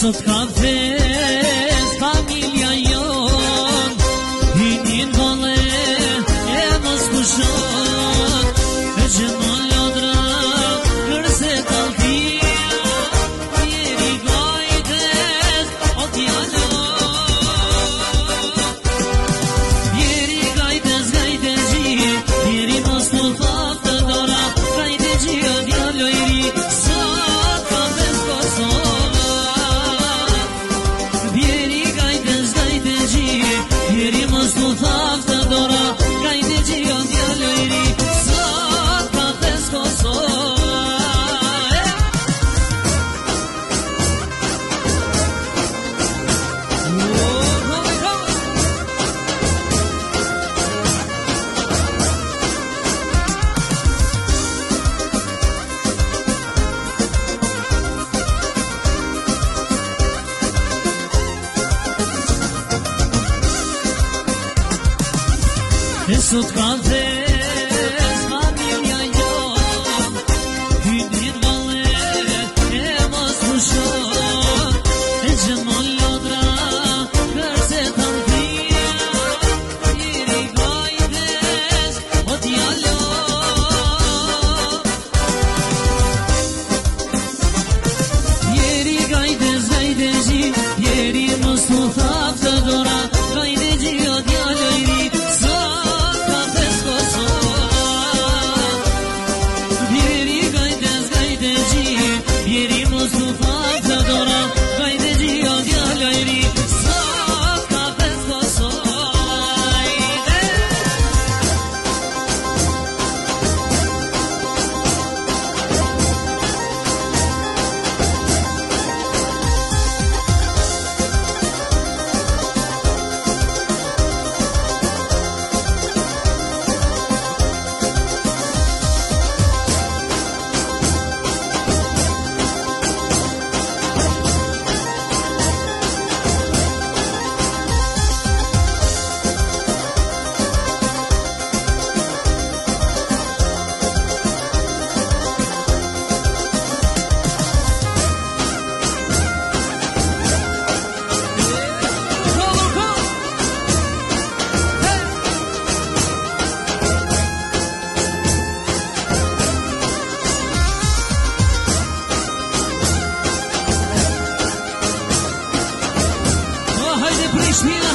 sot ka fest familja jon, hinin vole e mos kushon, e gjemon lodra kërse taltia, jeri gajdes o djalon, jeri gajdes gji, jeri mos të thaf të dora, gajde gji o djalo iri, sot ka fest Kosova, jeri gajdes gji, jeri mos të thaf të dora, gajde gji o djalo iri, sot ka fest Kosova. E sot ka fest familja jon, hinin vole e mos kushon, e gjemon lodra kërse taltia, jeri gajdes o djalon, jeri gajdes gji, jeri mos të thaf të dora, gajde gji o djalo iri, sot ka fest Kosova, jeri gajdes gji, jeri mos të thaf të dora, gajde gji o djalo iri, sot ka fest Kosova. Hajde Prishtina,